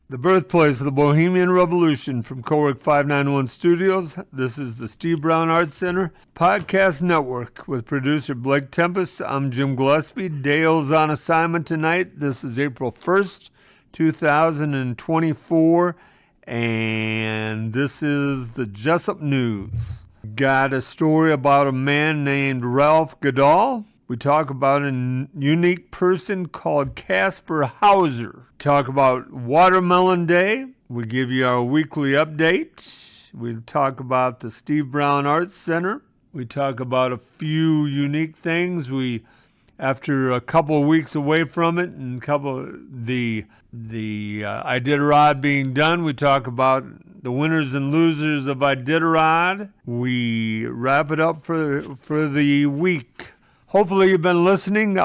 The birthplace of the Bohemian Revolution from Cowork 591 Studios. This is the Steve Brown Arts Center Podcast Network with producer Blake Tempus. I'm Jim Gillespie. Dale's on assignment tonight. This is April 1st, 2024, and this is the Jesup News. Got a story about a man named Ralph Guldahl. We talk about a unique person called Kasper Hauser. Talk about Watermelon Day. We give you our weekly update. We talk about the Steve Brown Arts Center. We talk about a few unique things. After a couple of weeks away from it and the Iditarod being done, we talk about the winners and losers of Iditarod. We wrap it up for the week. Hopefully you've been listening.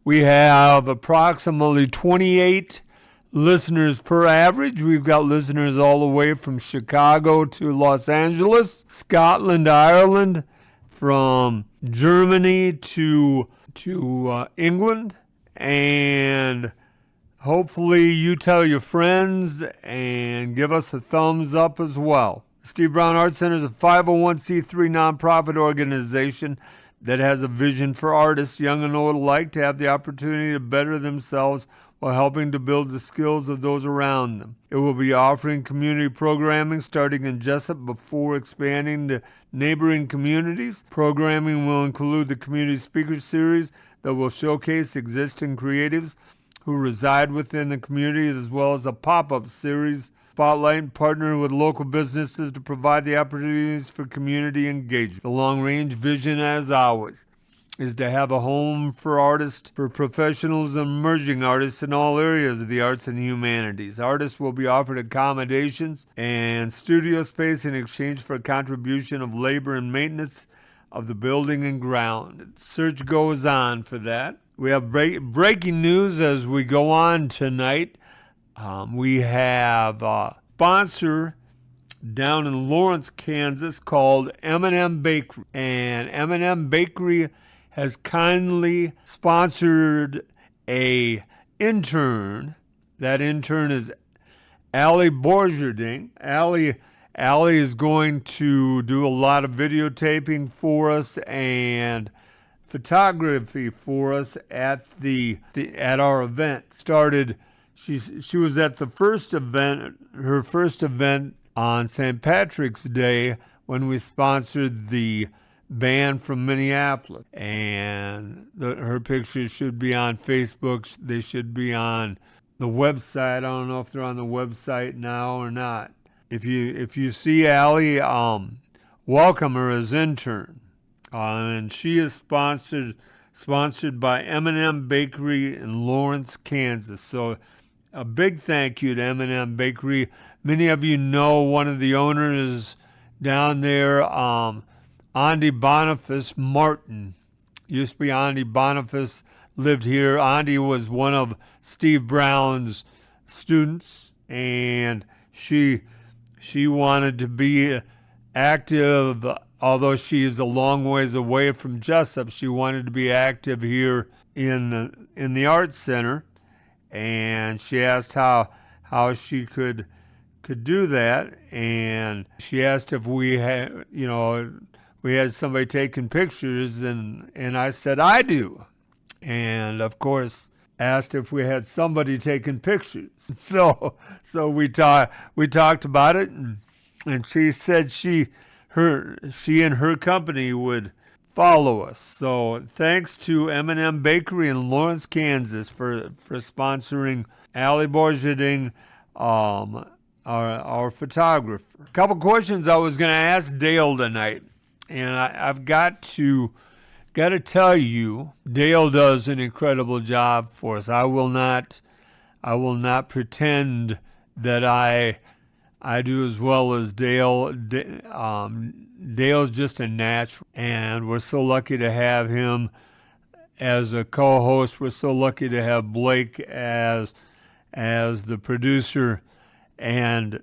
We have approximately 28 listeners per average. We've got listeners all the way from Chicago to Los Angeles, Scotland, Ireland, from Germany to England. And hopefully you tell your friends and give us a thumbs up as well. Steve Brown Arts Center is a 501c3 nonprofit organization that has a vision for artists, young and old alike, to have the opportunity to better themselves while helping to build the skills of those around them. It will be offering community programming starting in Jesup before expanding to neighboring communities. Programming will include the Community Speaker Series that will showcase existing creatives who reside within the community, as well as a pop-up series spotlight and partner with local businesses to provide the opportunities for community engagement. The long-range vision, as always, is to have a home for artists, for professionals and emerging artists in all areas of the arts and humanities. Artists will be offered accommodations and studio space in exchange for a contribution of labor and maintenance of the building and ground. Search goes on for that. We have breaking news as we go on tonight. We have a sponsor down in Lawrence, Kansas called M&M Bakery. And M&M Bakery has kindly sponsored a intern. That intern is Allie Borgerding. Allie is going to do a lot of videotaping for us and photography for us at our event. She was at the first event, her first event on St. Patrick's Day when we sponsored the band from Minneapolis. And her pictures should be on Facebook. They should be on the website. I don't know if they're on the website now or not. If you see Allie, welcome her as intern. And she is sponsored by M&M Bakery in Lawrence, Kansas. So a big thank you to M&M Bakery. Many of you know one of the owners down there, Andy Boniface Martin. Used to be Andy Boniface, lived here. Andy was one of Steve Brown's students, and she wanted to be active. Although she is a long ways away from Jesup, she wanted to be active here in the Arts Center. And she asked how she could do that, and she asked if we had somebody taking pictures, and I said I do, and of course asked if we had somebody taking pictures. So we talked about it, and she said she and her company would follow us. So thanks to M&M Bakery in Lawrence, Kansas for sponsoring Allie Borgerding, our photographer. A couple questions I was going to ask Dale tonight, and I've got to tell you, Dale does an incredible job for us. I will not pretend that I do as well as Dale. Dale's just a natural, and we're so lucky to have him as a co-host. We're so lucky to have Blake as the producer, and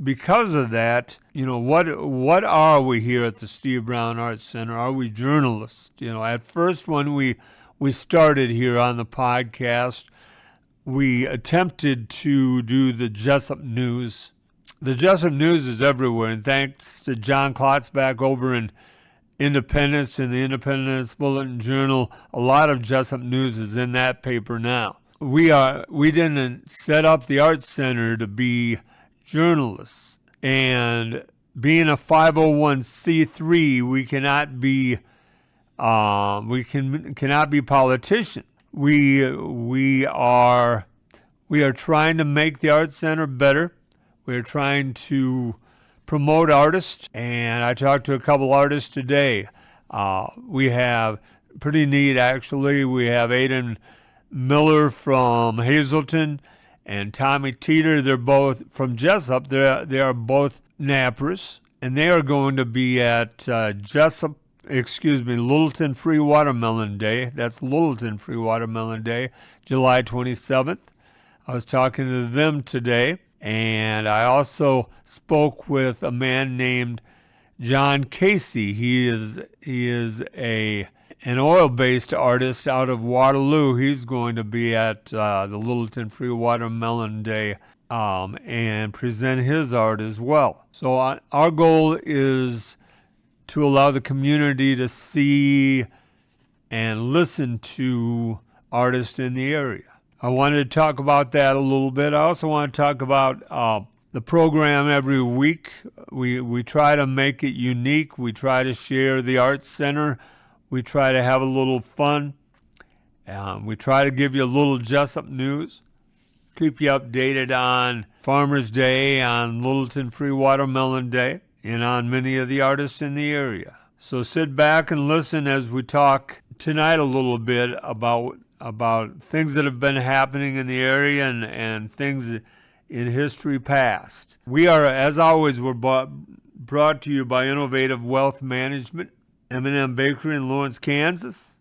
because of that, what are we here at the Steve Brown Arts Center? Are we journalists? At first when we started here on the podcast, we attempted to do the Jesup News. The Jesup News is everywhere, and thanks to John Klotzbach over in Independence and the Independence Bulletin Journal, a lot of Jesup News is in that paper now. We didn't set up the Arts Center to be journalists, and being a 501c3, we cannot be cannot be politicians. We are trying to make the Arts Center better. We're trying to promote artists, and I talked to a couple artists today. We have pretty neat, actually. We have Aidan Miller from Hazleton and Tommy Teeter. They're both from Jesup. They are both nappers, and they are going to be at Littleton Free Watermelon Day. That's Littleton Free Watermelon Day, July 27th. I was talking to them today, and I also spoke with a man named John Casey. He is an oil-based artist out of Waterloo. He's going to be at the Littleton Free Watermelon Day and present his art as well. So our goal is to allow the community to see and listen to artists in the area. I wanted to talk about that a little bit. I also want to talk about the program every week. We try to make it unique. We try to share the Arts Center. We try to have a little fun. We try to give you a little Jesup news. Keep you updated on Farmers Day, on Littleton Free Watermelon Day, and on many of the artists in the area. So sit back and listen as we talk tonight a little bit about things that have been happening in the area and things in history past. We are, as always, we're brought to you by Innovative Wealth Management, M&M Bakery in Lawrence, Kansas,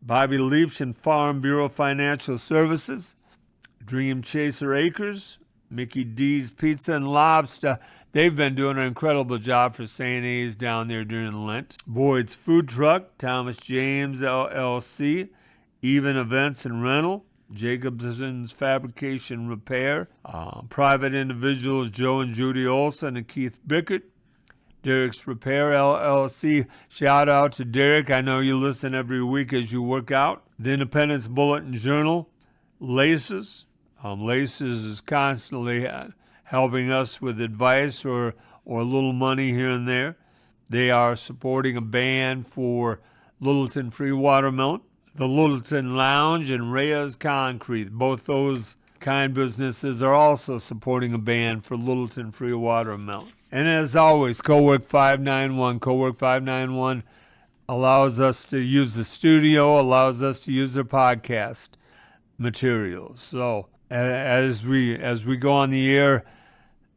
Bobby Leach and Farm Bureau Financial Services, Dream Chaser Acres, Mickey D's Pizza and Lobster. They've been doing an incredible job for St. A's down there during Lent. Boyd's Food Truck, Thomas James LLC, Even Events and Rental, Jacobson's Fabrication Repair, private individuals Joe and Judy Olson and Keith Bickert, Derek's Repair LLC. Shout out to Derek. I know you listen every week as you work out. The Independence Bulletin Journal, Laces. Laces is constantly helping us with advice or a little money here and there. They are supporting a band for Littleton Free Watermelon. The Littleton Lounge and Reyes Concrete, both those kind businesses are also supporting a band for Littleton Free Watermelon. And as always, Cowork 591 allows us to use the studio, allows us to use their podcast materials. So as we go on the air,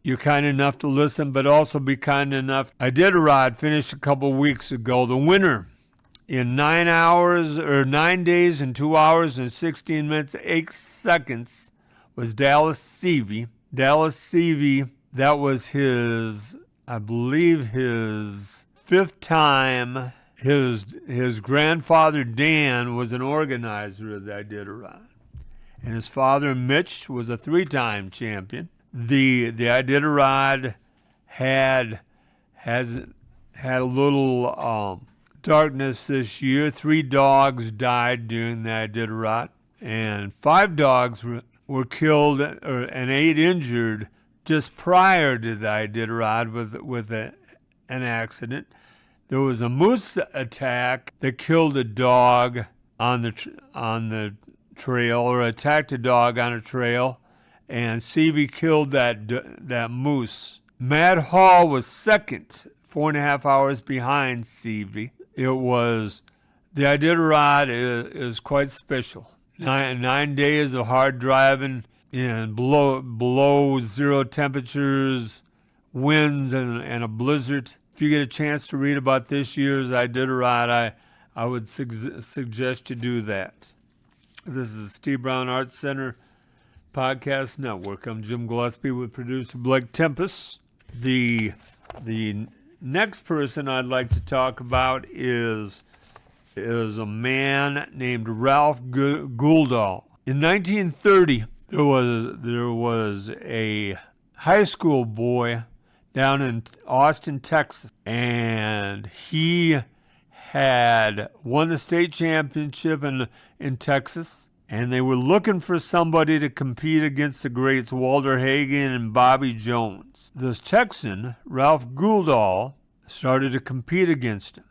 you're kind enough to listen, but also be kind enough. Iditarod finished a couple weeks ago. The winner in 9 days and 2 hours and 16 minutes, 8 seconds was Dallas Seavey. Dallas Seavey, that was I believe his 5th time. His grandfather Dan was an organizer of the Iditarod. And his father Mitch was a 3-time champion. The Iditarod had a little darkness this year. 3 dogs died during the Iditarod, and 5 dogs were killed and 8 injured just prior to the Iditarod with an accident. There was a moose attack that killed a dog on the trail, or attacked a dog on a trail, and Seavey killed that moose. Matt Hall was second, 4.5 hours behind Seavey. It was, the Iditarod is quite special. 9 days of hard driving in below zero temperatures, winds, and a blizzard. If you get a chance to read about this year's Iditarod, I would suggest you do that. This is the Steve Brown Arts Center Podcast Network. I'm Jim Gillespie with producer Blake Tempus. The next person I'd like to talk about is a man named Ralph Guldahl. In 1930, There was a high school boy down in Austin, Texas, and he had won the state championship in Texas, and they were looking for somebody to compete against the greats Walter Hagen and Bobby Jones. This Texan, Ralph Guldahl, started to compete against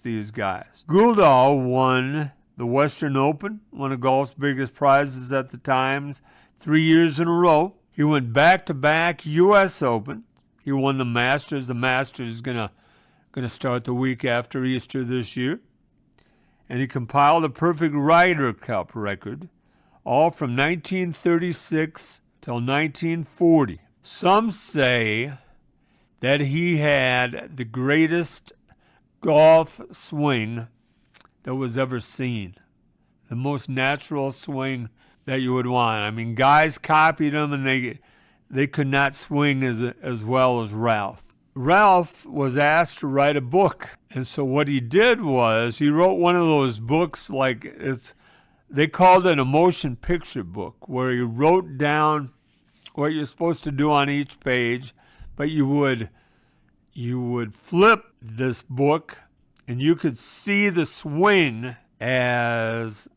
these guys. Guldahl won the Western Open, one of golf's biggest prizes at the time, 3 years in a row. He went back-to-back U.S. Open. He won the Masters. The Masters is gonna start the week after Easter this year. And he compiled a perfect Ryder Cup record, all from 1936 till 1940. Some say that he had the greatest golf swing that was ever seen. The most natural swing that you would want. I mean, guys copied him, and they could not swing as well as Ralph. Ralph was asked to write a book, and so what he did was he wrote one of those books they called it a motion picture book, where he wrote down what you're supposed to do on each page, but you would flip this book, and you could see the swing as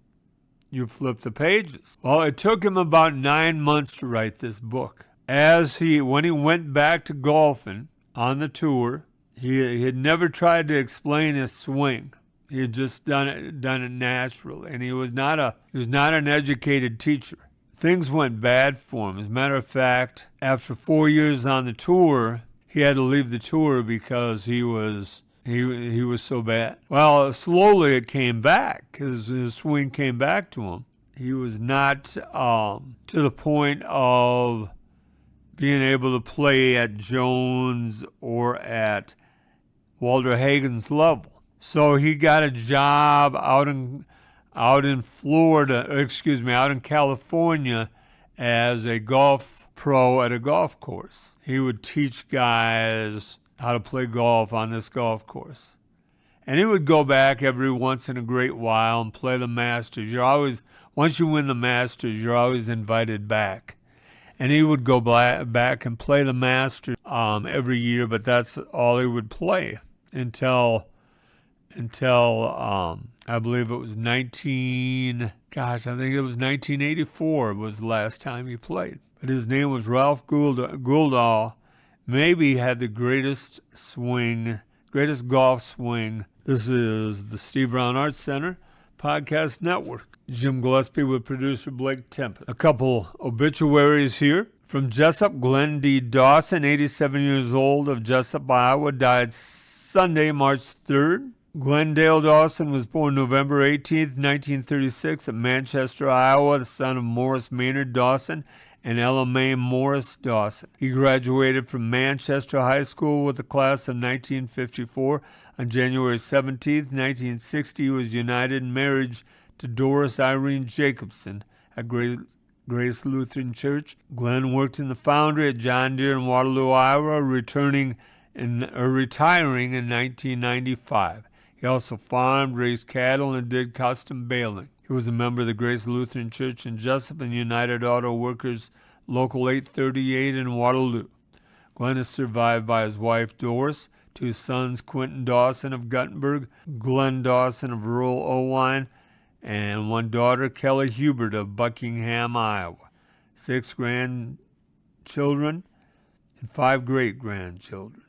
you flip the pages. Well, it took him about 9 months to write this book. When he went back to golfing on the tour, he had never tried to explain his swing. He had just done it naturally, and he was not an educated teacher. Things went bad for him. As a matter of fact, after 4 years on the tour, he had to leave the tour because he was so bad. Well, slowly it came back. His swing came back to him. He was not to the point of being able to play at Jones or at Walter Hagen's level. So he got a job out in California as a golf pro at a golf course. He would teach guys how to play golf on this golf course. And he would go back every once in a great while and play the Masters. Once you win the Masters, you're always invited back. And he would go back and play the Masters every year, but that's all he would play until I believe it was 1984 was the last time he played. But his name was Ralph Guldahl. Maybe he had the greatest golf swing. This is the Steve Brown Arts Center Podcast Network. Jim Gillespie with producer Blake Tempus. A couple obituaries here. From Jesup, Glenn D. Dawson, 87 years old, of Jesup, Iowa, died Sunday, March 3rd. Glendale Dawson was born November 18th, 1936, at Manchester, Iowa, the son of Morris Maynard Dawson and Ella Mae Morris Dawson. He graduated from Manchester High School with the class of 1954. On January 17th, 1960, he was united in marriage to Doris Irene Jacobson at Grace Lutheran Church. Glenn worked in the foundry at John Deere in Waterloo, Iowa, retiring in 1995. He also farmed, raised cattle, and did custom baling. He was a member of the Grace Lutheran Church in Jesup and United Auto Workers Local 838 in Waterloo. Glenn is survived by his wife Doris, two sons, Quentin Dawson of Guttenberg, Glenn Dawson of rural Owine, and one daughter, Kelly Hubert of Buckingham, Iowa. 6 grandchildren and 5 great-grandchildren.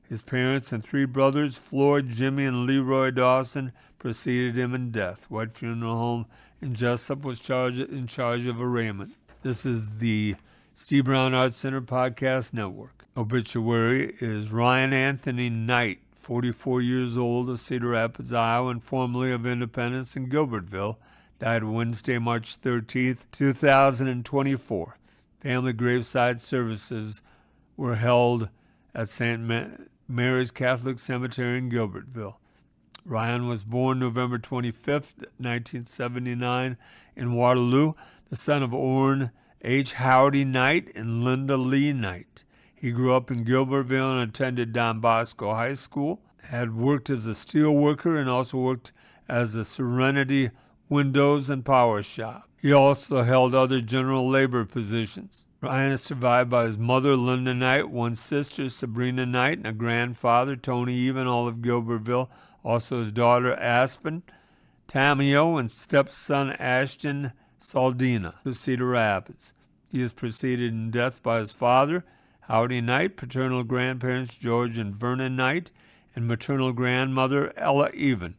His parents and 3 brothers, Floyd, Jimmy, and Leroy Dawson, preceded him in death. White Funeral Home in Jesup was in charge of arraignment. This is the Steve Brown Arts Center Podcast Network. Obituary is Ryan Anthony Knight, 44 years old, of Cedar Rapids, Iowa, and formerly of Independence in Gilbertville, died Wednesday, March 13th, 2024. Family graveside services were held at St. Mary's Catholic Cemetery in Gilbertville. Ryan was born November 25th, 1979, in Waterloo, the son of Orrin H. Howdy Knight and Linda Lee Knight. He grew up in Gilbertville and attended Don Bosco High School, had worked as a steel worker and also worked as a Serenity Windows and Power Shop. He also held other general labor positions. Ryan is survived by his mother, Linda Knight, one sister, Sabrina Knight, and a grandfather, Tony Even, all of Gilbertville, also his daughter, Aspen Tamio, and stepson, Ashton Saldina, of Cedar Rapids. He is preceded in death by his father, Howdy Knight, paternal grandparents, George and Vernon Knight, and maternal grandmother, Ella Even.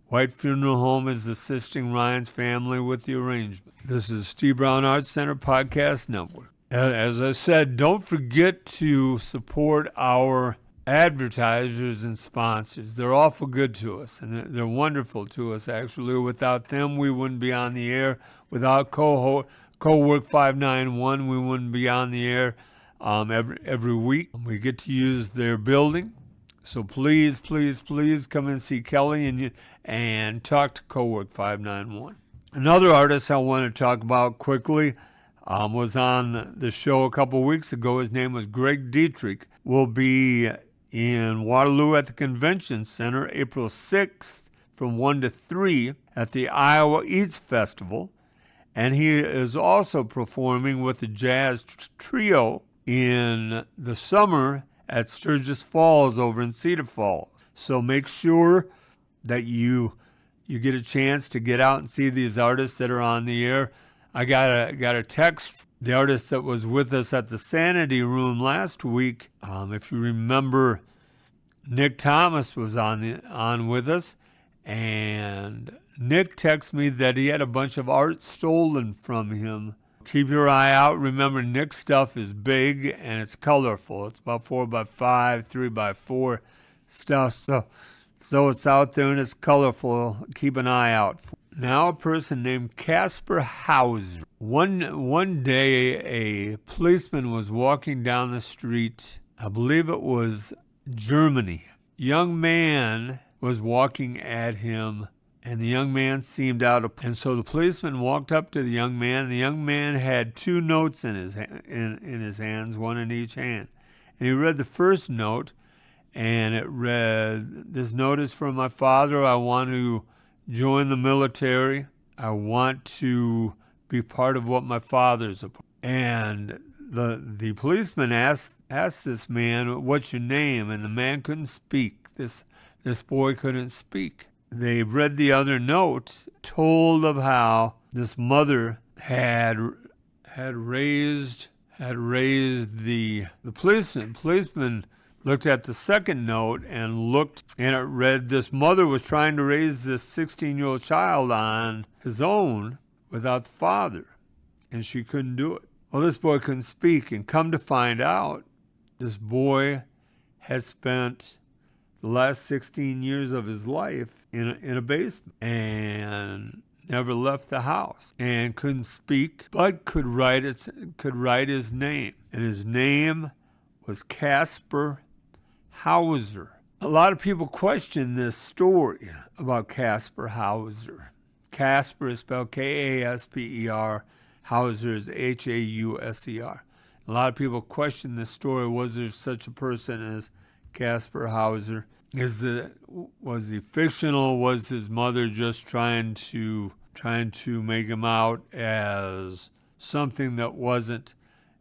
White Funeral Home is assisting Ryan's family with the arrangement. This is Steve Brown Arts Center Podcast Network. As I said, don't forget to support our advertisers and sponsors. They're awful good to us, and they're wonderful to us, actually. Without them, we wouldn't be on the air. Without Cowork 591, we wouldn't be on the air every week. We get to use their building. So please, please, please come and see Kelly and talk to Cowork 591. Another artist I want to talk about quickly was on the show a couple weeks ago. His name was Greg Dietrich. Will be in Waterloo at the Convention Center April 6th from 1 to 3 at the Iowa Eats Festival. And he is also performing with the jazz trio in the summer at Sturgis Falls over in Cedar Falls. So make sure that you get a chance to get out and see these artists that are on the air. I got a text, the artist that was with us at the Sanity Room last week. If you remember, Nick Thomas was on with us, and Nick texted me that he had a bunch of art stolen from him. Keep your eye out. Remember, Nick's stuff is big and it's colorful. It's about 4x5, 3x4 stuff. So it's out there and it's colorful. Keep an eye out. Now a person named Kasper Hauser. One day a policeman was walking down the street. I believe it was Germany. Young man was walking at him, and the young man seemed out of... And so the policeman walked up to the young man, and the young man had two notes in his hands, one in each hand. And he read the first note, and it read, "This note is from my father. I want to join the military. I want to be part of what my father's about." And the policeman asked this man, "What's your name?" And the man couldn't speak. This boy couldn't speak. They read the other note, told of how this mother had raised the policeman. Policeman looked at the second note and it read, this mother was trying to raise this 16-year-old child on his own without the father, and she couldn't do it. Well, this boy couldn't speak, and come to find out, this boy had spent the last 16 years of his life in a basement and never left the house and couldn't speak, but could write his name. And his name was Kasper Hauser. A lot of people question this story about Kasper Hauser. Kasper is spelled Kasper. Hauser is Hauser. A lot of people question this story. Was there such a person as Kasper Hauser? Was he fictional? Was his mother just trying to make him out as something that wasn't?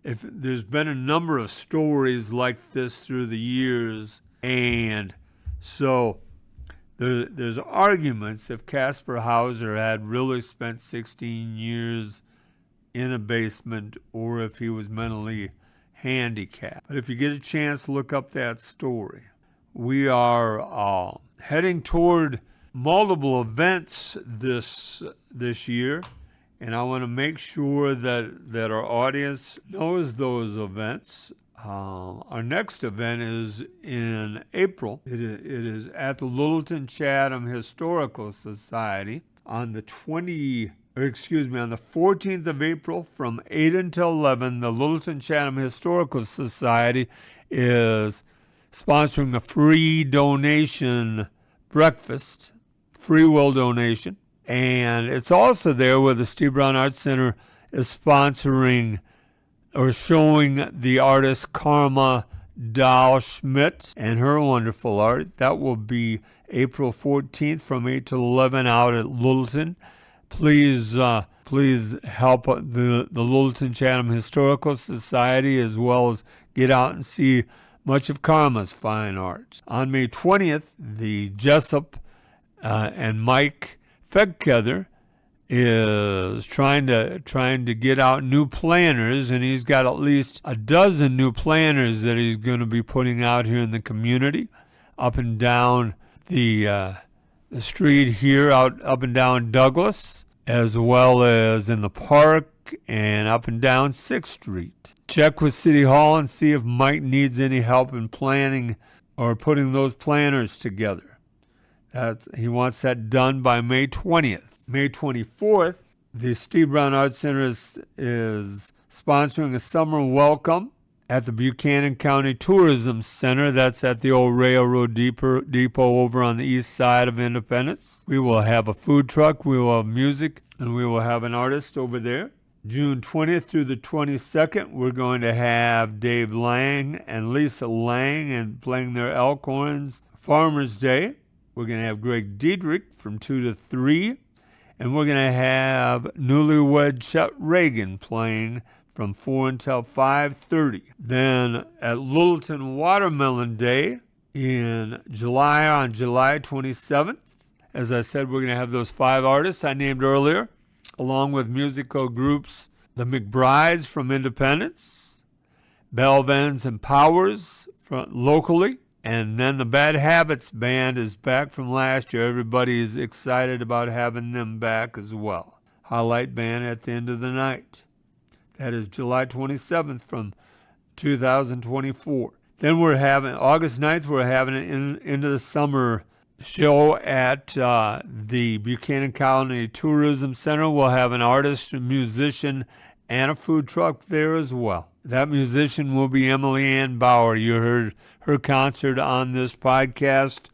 If there's been a number of stories like this through the years, and so there's arguments if Kasper Hauser had really spent 16 years in a basement or if he was mentally handicapped. But if you get a chance, look up that story. We are heading toward multiple events this year, and I want to make sure that our audience knows those events. Our next event is in April. It is at the Littleton Chatham Historical Society on the 14th of April from 8 until 11. The Littleton Chatham Historical Society is sponsoring a free donation breakfast, free will donation. And it's also there where the Steve Brown Arts Center is sponsoring or showing the artist Karma Dahl-Schmidt and her wonderful art. That will be April 14th from 8 to 11 out at Littleton. Please Please help the Littleton Chatham Historical Society, as well as get out and see much of Karma's fine arts. On May 20th, the Jesup and Mike Fegkether is trying to get out new planners, and he's got at least a dozen new planners that he's going to be putting out here in the community, up and down the street here, up and down Douglas, as well as in the park and up and down 6th Street. Check with City Hall and see if Mike needs any help in planning or putting those planners together. He wants that done by May 20th. May 24th, the Steve Brown Arts Center is sponsoring a summer welcome at the Buchanan County Tourism Center. That's at the old railroad depot over on the east side of Independence. We will have a food truck, we will have music, and we will have an artist over there. June 20th through the 22nd, we're going to have Dave Lang and Lisa Lang and playing their elk horns. Farmers Day, we're going to have Greg Diedrich from 2 to 3. And we're going to have newlywed Chet Reagan playing from 4 until 5:30. Then at Littleton Watermelon Day on July 27th, as I said, we're going to have those 5 artists I named earlier, along with musical groups, the McBrides from Independence, Belvins and Powers locally, and then the Bad Habits Band is back from last year. Everybody is excited about having them back as well. Highlight band at the end of the night. That is July 27th from 2024. Then we're having, August 9th, we're having an into the summer show at the Buchanan County Tourism Center. We'll have an artist, a musician, and a food truck there as well. That musician will be Emily Ann Bauer. You heard her concert on this podcast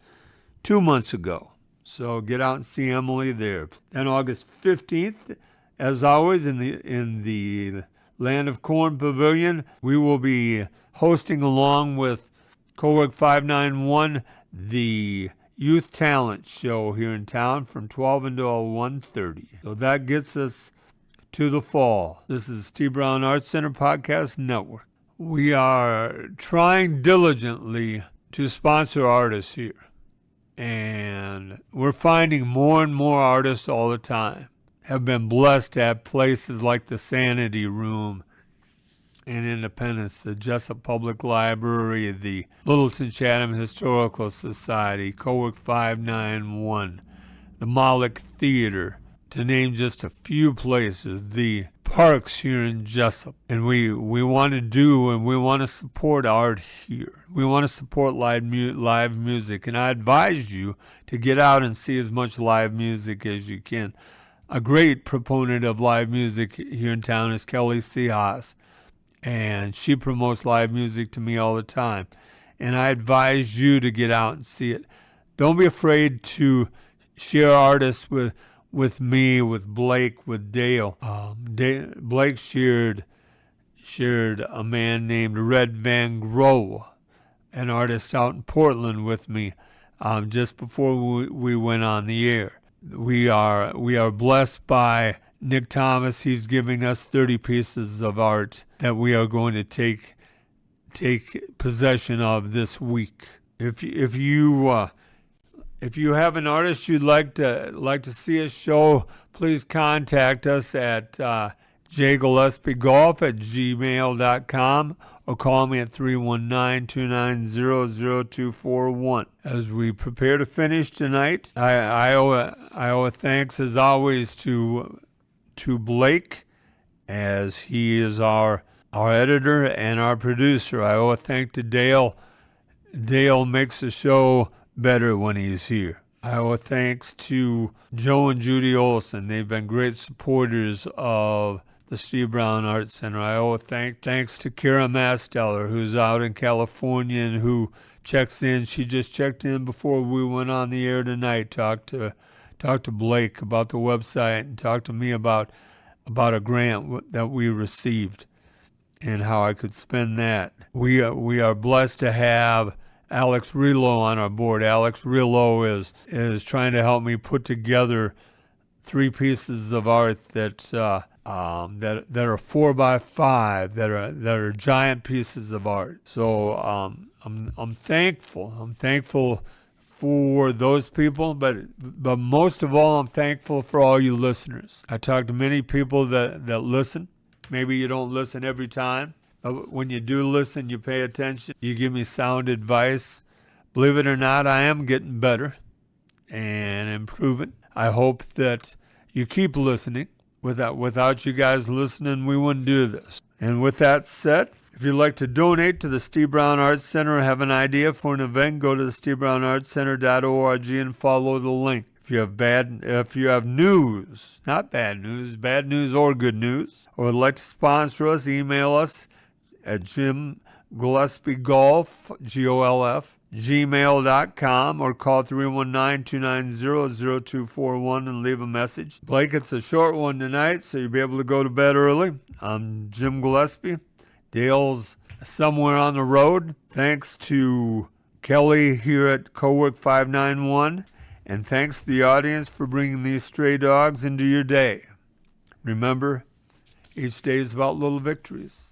2 months ago. So get out and see Emily there. Then August 15th, as always, in the Land of Corn Pavilion, we will be hosting, along with Cowork 591, the Youth Talent Show here in town from 12 until 1:30. So that gets us to the fall. This is T. Brown Arts Center Podcast Network. We are trying diligently to sponsor artists here, and we're finding more and more artists all the time. Have been blessed to have places like the Sanity Room in Independence, the Jesup Public Library, the Littleton Chatham Historical Society, Cowork 591, the Moloch Theater, to name just a few places, the parks here in Jesup. And we want to do, and we want to support art here. We want to support live music, and I advise you to get out and see as much live music as you can. A great proponent of live music here in town is Kelly Seahas, and she promotes live music to me all the time. And I advise you to get out and see it. Don't be afraid to share artists with me, with Blake, with Dale. Blake shared a man named Red Van Grow, an artist out in Portland, with me just before we went on the air. We are blessed by Nick Thomas. He's giving us 30 pieces of art that we are going to take possession of this week. If you have an artist you'd like to see us show, please contact us at jgillespiegolf@gmail.com or call me at 319-290-0241. As we prepare to finish tonight, I owe a thanks as always to Blake, as he is our editor and our producer. I owe a thank to Dale. Dale makes the show better when he's here. I owe thanks to Joe and Judy Olson. They've been great supporters of the Steve Brown Arts Center. I owe thanks to Kara Masteller, who's out in California and who checks in. She just checked in before we went on the air tonight. Talked to Blake about the website and talked to me about a grant that we received and how I could spend that. We are blessed to have Alex Relo on our board. Alex Relo is trying to help me put together 3 pieces of art that are 4x5 that are giant pieces of art. So I'm thankful. I'm thankful for those people, but most of all, I'm thankful for all you listeners. I talk to many people that listen. Maybe you don't listen every time, but when you do listen, you pay attention. You give me sound advice. Believe it or not, I am getting better and improving. I hope that you keep listening. Without you guys listening, we wouldn't do this. And with that said, if you'd like to donate to the Steve Brown Arts Center or have an idea for an event, go to the SteveBrownArtsCenter.org and follow the link. If you have news, not bad news or good news, or would like to sponsor us, email us at Jim Gillespie Golf, Golf, gmail.com, or call 319-290-0241 and leave a message. Blake, it's a short one tonight, so you'll be able to go to bed early. I'm Jim Gillespie. Dale's somewhere on the road. Thanks to Kelly here at Cowork 591, and thanks to the audience for bringing these stray dogs into your day. Remember, each day is about little victories.